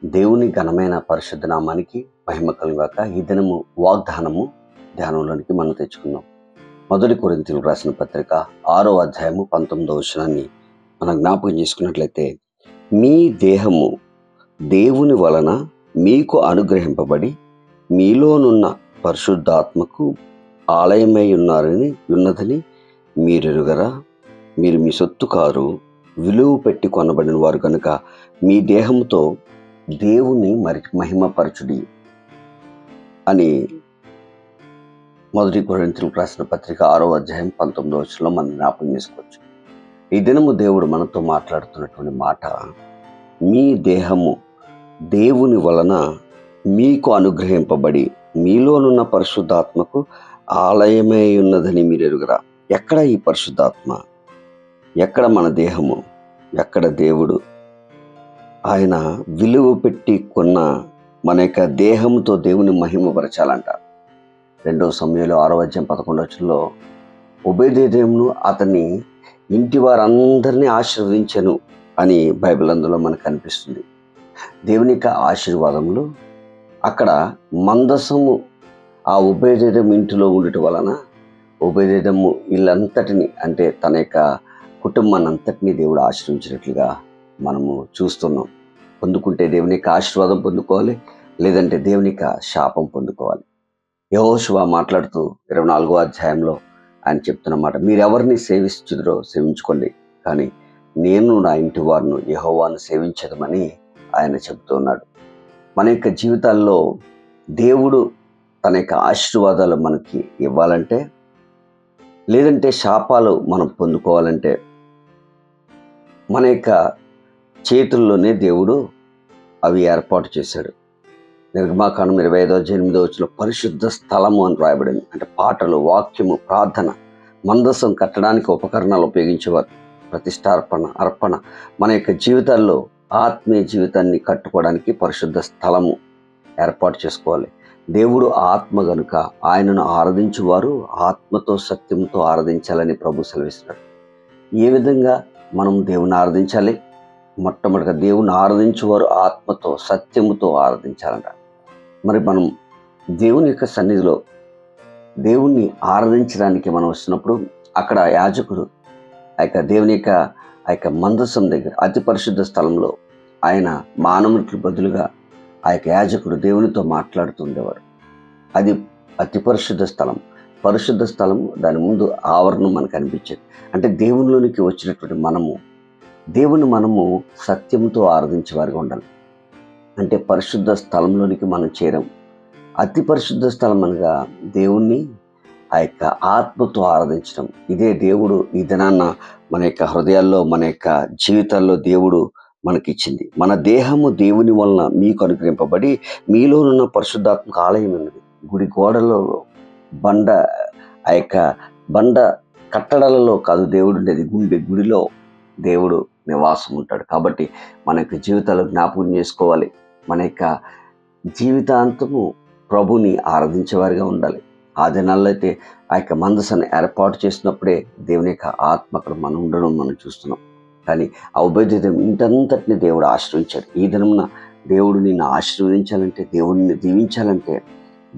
దేవుని ఘనమైన పరిశుద్ధ నామానికి మహిమ కలుగాక. ఈ దినము వాగ్దానము ధ్యానంలోనికి మనం తెచ్చుకుందాం. 1 కొరింథీయులకు రాసిన పత్రిక 6వ అధ్యాయము 19వ వచనాన్ని మనం జ్ఞాపకం చేసుకున్నట్లయితే, మీ దేహము దేవుని వలన మీకు అనుగ్రహింపబడి మీలోనున్న పరిశుద్ధాత్మకు ఆలయమై ఉన్నదని మీరెరుగరా? మీరు మీ సొత్తు కారు, విలువ పెట్టి కొనబడిన వారు కనుక మీ దేహంతో దేవుని మహిమపరచుడి అని 1 కొరింథీయులకు రాసిన పత్రిక 6వ అధ్యాయం 19వ వచనంలో మనం జ్ఞాపకం చేసుకోవచ్చు. ఈ దినము దేవుడు మనతో మాట్లాడుతున్నటువంటి మాట, మీ దేహము దేవుని వలన మీకు అనుగ్రహింపబడి మీలోనున్న పరిశుద్ధాత్మకు ఆలయమై ఉన్నదని మీరు ఎరుగరా? ఎక్కడ ఈ పరిశుద్ధాత్మ? ఎక్కడ మన దేహము? ఎక్కడ దేవుడు? ఆయన విలువ పెట్టి కొన్న మన యొక్క దేహంతో దేవుని మహిమపరచాలంట. 2 సమూయేలు 6వ అధ్యాయం 11వ వచనంలో ఒబేదెదోమును అతని ఇంటి వారందరినీ ఆశీర్వదించెను అని బైబిల్ అందులో మనకు కనిపిస్తుంది. దేవుని యొక్క ఆశీర్వాదములు అక్కడ మందసము ఆ ఒబేదెదోము ఇంటిలో ఉండటం వలన ఒబేదెదోము ఇల్లంతటిని, అంటే తన యొక్క కుటుంబాన్ని అంతటినీ దేవుడు ఆశీర్వించినట్లుగా మనము చూస్తున్నాం. పొందుకుంటే దేవుని యొక్క ఆశీర్వాదం పొందుకోవాలి, లేదంటే దేవుని యొక్క శాపం పొందుకోవాలి. యెహోషువ మాట్లాడుతూ 24వ అధ్యాయంలో ఆయన చెప్తున్నమాట, మీరెవరిని సేవించుదురో సేవించుకోండి, కానీ నేను నా ఇంటి వారిని యెహోవాను సేవించదమని ఆయన చెబుతున్నాడు. మన యొక్క జీవితాల్లో దేవుడు తన యొక్క ఆశీర్వాదాలు మనకి ఇవ్వాలంటే, లేదంటే శాపాలు మనం పొందుకోవాలంటే, మన యొక్క చేతుల్లోనే దేవుడు అవి ఏర్పాటు చేశాడు. నిర్గమాకాండం 25వ అధ్యాయం 8వ వచనంలో పరిశుద్ధ స్థలము అని రాయబడింది. అంటే పాటలు, వాక్యము, ప్రార్థన, మందసం కట్టడానికి ఉపకరణాలు ఉపయోగించేవారు. ప్రతిష్టార్పణ, అర్పణ, మన యొక్క జీవితాల్లో ఆత్మీయ జీవితాన్ని కట్టుకోవడానికి పరిశుద్ధ స్థలము ఏర్పాటు చేసుకోవాలి. దేవుడు ఆత్మ గనుక ఆయనను ఆరాధించువారు ఆత్మతో సత్యంతో ఆరాధించాలని ప్రభు సెలవిస్తున్నాడు. ఏ విధంగా మనం దేవుని ఆరాధించాలి? మొట్టమొదటిగా దేవుని ఆరాధించేవారు ఆత్మతో సత్యముతో ఆరాధించాలంట. మరి మనం దేవుని యొక్క సన్నిధిలో దేవుణ్ణి ఆరాధించడానికి మనం వస్తున్నప్పుడు అక్కడ యాజకుడు ఆ యొక్క దేవుని యొక్క ఆ యొక్క మందసం దగ్గర అతి పరిశుద్ధ స్థలంలో ఆయన మానవునికి బదులుగా ఆ యొక్క యాజకుడు దేవునితో మాట్లాడుతుండేవాడు. అది అతి పరిశుద్ధ స్థలం. పరిశుద్ధ స్థలం, దాని ముందు ఆవరణం మనకు అనిపించేది. అంటే దేవునిలోనికి వచ్చినటువంటి దేవుని మనము సత్యంతో ఆరాధించే వారిగా ఉండాలి. అంటే పరిశుద్ధ స్థలంలోనికి మనం చేరం. అతి పరిశుద్ధ స్థలం అనగా దేవుణ్ణి ఆ యొక్క ఆత్మతో ఆరాధించడం. ఇదే దేవుడు ఈ దినాన్న మన యొక్క హృదయాల్లో, మన యొక్క జీవితాల్లో దేవుడు మనకిచ్చింది. మన దేహము దేవుని వలన మీకు అనుగ్రహింపబడి మీలోనున్న పరిశుద్ధాత్మక ఆలయం ఉన్నది. గుడి గోడలో ఆ యొక్క బండ కట్టడాలలో కాదు దేవుడు ఉండేది, గుడిలో దేవుడు నివాసం ఉంటాడు. కాబట్టి మన యొక్క జీవితాలు జ్ఞాపకం చేసుకోవాలి. మన యొక్క జీవితాంతము ప్రభుని ఆరాధించేవారిగా ఉండాలి. ఆ దినాల్లో అయితే ఆ యొక్క మందసాన్ని ఏర్పాటు చేసినప్పుడే దేవుని యొక్క ఆత్మ అక్కడ మనం ఉండడం మనం చూస్తున్నాం. కానీ ఆ ఒబేదెదోము ఇంటంతటిని దేవుడు ఆశీర్వించాడు. ఈ దినమున దేవుడు నిన్ను ఆశీర్వదించాలంటే, దేవుడిని దీవించాలంటే,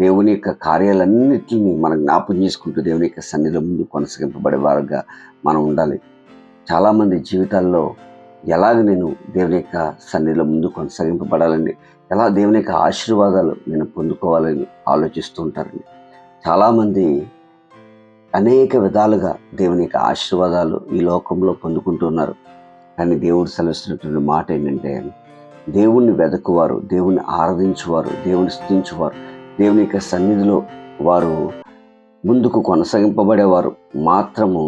దేవుని యొక్క కార్యాలన్నిటిని మనం జ్ఞాపకం చేసుకుంటూ దేవుని యొక్క సన్నిధిలో ముందు కొనసాగింపబడే వారుగా మనం ఉండాలి. చాలామంది జీవితాల్లో ఎలాగ నేను దేవుని యొక్క సన్నిధిలో ముందు కొనసాగింపబడాలండి, ఎలా దేవుని యొక్క ఆశీర్వాదాలు నేను పొందుకోవాలని ఆలోచిస్తూ ఉంటారండి. చాలామంది అనేక విధాలుగా దేవుని యొక్క ఆశీర్వాదాలు ఈ లోకంలో పొందుకుంటూ ఉన్నారు. కానీ దేవుడు సెలవిస్తున్నటువంటి మాట ఏంటంటే, దేవుణ్ణి వెదకువారు, దేవుణ్ణి ఆరాధించువారు, దేవుని స్తుతించువారు, దేవుని యొక్క సన్నిధిలో వారు ముందుకు కొనసాగింపబడేవారు మాత్రము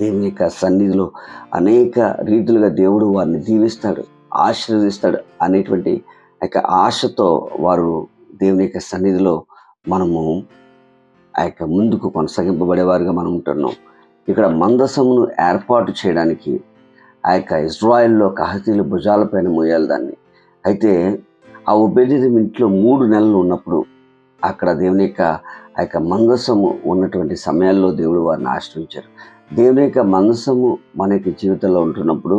దేవుని యొక్క సన్నిధిలో అనేక రీతులుగా దేవుడు వారిని దీవిస్తాడు, ఆశీర్వదిస్తాడు అనేటువంటి యొక్క ఆశతో వారు దేవుని యొక్క సన్నిధిలో మనము ఆ యొక్క ముందుకు కొనసాగింపబడేవారుగా మనం ఉంటున్నాం. ఇక్కడ మందసమును ఏర్పాటు చేయడానికి ఆ యొక్క ఇజ్రాయెల్లో కహాతీయుల భుజాలపైన మోయాలి దాన్ని. అయితే ఆ ఒబేదెదోము ఇంట్లో 3 నెలలు ఉన్నప్పుడు అక్కడ దేవుని యొక్క ఆ యొక్క మందసము ఉన్నటువంటి సమయాల్లో దేవుడు వారిని ఆశ్రయించారు. దేవుని యొక్క మనసము మన యొక్క జీవితంలో ఉంటున్నప్పుడు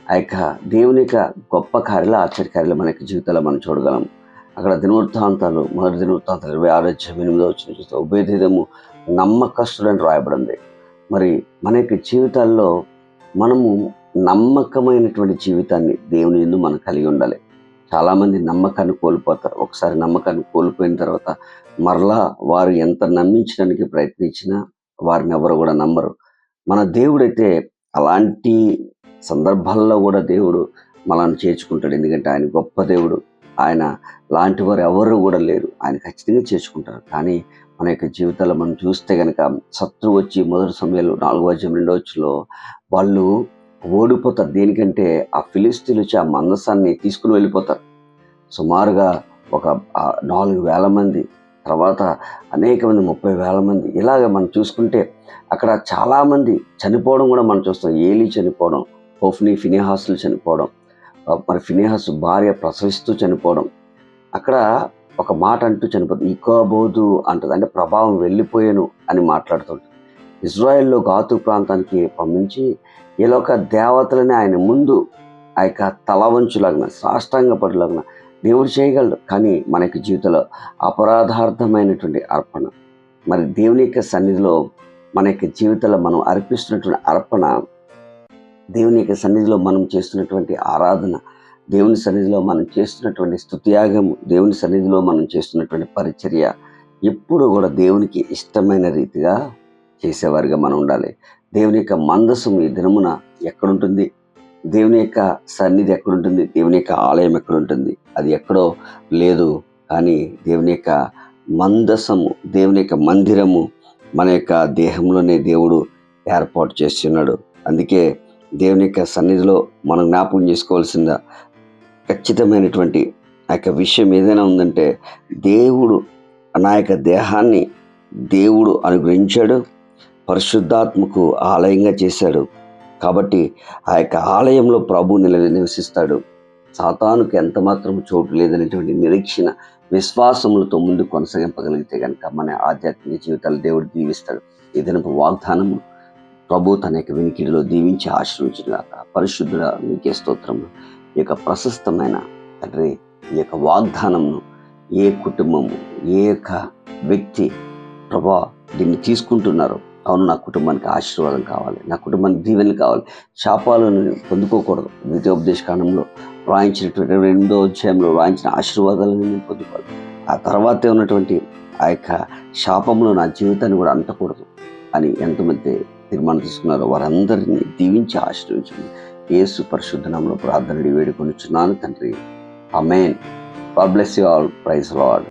ఆ యొక్క దేవుని యొక్క గొప్ప కార్యాలు, ఆశ్చర్యకార్యాలు మన యొక్క జీవితాల్లో మనం చూడగలం. అక్కడ దినవృత్తాంతాలు, మొదటి దినవృత్తాంతాలు 26:8 చూస్తే ఉభయదేదము నమ్మకస్తుడని రాయబడింది. మరి మన యొక్క జీవితాల్లో మనము నమ్మకమైనటువంటి జీవితాన్ని దేవుని యందు మనం కలిగి ఉండాలి. చాలామంది నమ్మకాన్ని కోల్పోతారు. ఒకసారి నమ్మకాన్ని కోల్పోయిన తర్వాత మరలా వారు ఎంత నమ్మించడానికి ప్రయత్నించినా వారిని ఎవరు కూడా నమ్మరు. మన దేవుడైతే అలాంటి సందర్భాల్లో కూడా దేవుడు మనల్ని చేర్చుకుంటాడు. ఎందుకంటే ఆయన గొప్ప దేవుడు. ఆయన లాంటి వారు ఎవరు కూడా లేరు. ఆయన ఖచ్చితంగా చేర్చుకుంటారు. కానీ మన యొక్క జీవితాల్లో మనం చూస్తే కనుక శత్రువు వచ్చి మొదటి సమయంలో 4:2 వాళ్ళు ఓడిపోతారు. దేనికంటే ఆ ఫిలిస్తీన్లు వచ్చి ఆ మందసాన్ని తీసుకుని వెళ్ళిపోతారు. సుమారుగా ఒక 4,000 మంది, తర్వాత అనేక మంది 30,000 మంది, ఇలాగ మనం చూసుకుంటే అక్కడ చాలామంది చనిపోవడం కూడా మనం చూస్తాం. ఏలీ చనిపోవడం, హోఫ్నీ, ఫినెహాసులు చనిపోవడం, మరి ఫినెహాసు భార్య ప్రసవిస్తూ చనిపోవడం. అక్కడ ఒక మాట అంటూ చనిపోతుంది, ఇకోబోదు అంటది, అంటే ప్రభావం వెళ్ళిపోయాను అని మాట్లాడుతుంటుంది. ఇజ్రాయెల్లో గాతు ప్రాంతానికి పంపించి ఈ లోక దేవతలని ఆయన ముందు ఆ యొక్క తలవంచులాగిన, సాష్టాంగపడిలాగిన దేవుడు చేయగలడు. కానీ మనకి జీవితంలో అపరాధార్థమైనటువంటి అర్పణ, మరి దేవుని యొక్క సన్నిధిలో మన యొక్క జీవితంలో మనం అర్పిస్తున్నటువంటి అర్పణ, దేవుని యొక్క సన్నిధిలో మనం చేస్తున్నటువంటి ఆరాధన, దేవుని సన్నిధిలో మనం చేస్తున్నటువంటి స్తుతియాగము, దేవుని సన్నిధిలో మనం చేస్తున్నటువంటి పరిచర్య ఎప్పుడు కూడా దేవునికి ఇష్టమైన రీతిగా చేసేవారిగా మనం ఉండాలి. దేవుని యొక్క మందసం ఈ దినమున ఎక్కడుంటుంది? దేవుని యొక్క సన్నిధి ఎక్కడుంటుంది? దేవుని యొక్క ఆలయం ఎక్కడుంటుంది? అది ఎక్కడో లేదు. కానీ దేవుని యొక్క మందసము, దేవుని యొక్క మందిరము మన యొక్క దేహంలోనే దేవుడు ఏర్పాటు చేస్తున్నాడు. అందుకే దేవుని యొక్క సన్నిధిలో మనం జ్ఞాపకం చేసుకోవాల్సిన ఖచ్చితమైనటువంటి ఆ యొక్క విషయం ఏదైనా ఉందంటే, దేవుడు నా యొక్క దేహాన్ని దేవుడు అనుగ్రహించాడు, పరిశుద్ధాత్మకు ఆలయంగా చేశాడు. కాబట్టి ఆ యొక్క ఆలయంలో ప్రభు నివసిస్తాడు. సాతానుకు ఎంత మాత్రం చోటు లేదనేటువంటి నిరీక్షణ, విశ్వాసములతో ముందు కొనసాగింపగలిగితే కనుక మన ఆధ్యాత్మిక జీవితాలు దేవుడు దీవిస్తాడు. ఈ దినపు వాగ్దానము ప్రభు తన యొక్క వినికిడిలో దీవించి ఆశ్రయించుగాక. పరిశుద్ధుడా మీకే స్తోత్రము. ఈ యొక్క ప్రశస్తమైన తండ్రి, ఈ యొక్క వాగ్దానమును ఏ కుటుంబము, ఏ యొక్క వ్యక్తి ప్రభా దీన్ని తీసుకుంటున్నారో, అవును నా కుటుంబానికి ఆశీర్వాదం కావాలి, నా కుటుంబానికి దీవెనలు కావాలి, శాపాలను పొందుకోకూడదు. ద్వితీయోపదేశకాండంలో రాయించినటువంటి 8వ అధ్యాయంలో రాయించిన ఆశీర్వాదాలను నేను పొందుకోవాలి. ఆ తర్వాతే ఉన్నటువంటి ఆ యొక్క శాపంలో నా జీవితాన్ని కూడా అంటకూడదు అని ఎంతమంది తీర్మానం తీసుకున్నారో వారందరినీ దీవించి ఆశీర్వదించండి. యేసు పరిశుద్ధ నామములో ప్రార్థన వేడుకొనుచున్నాను తండ్రి. ఆమేన్. God bless you all. Praise lord.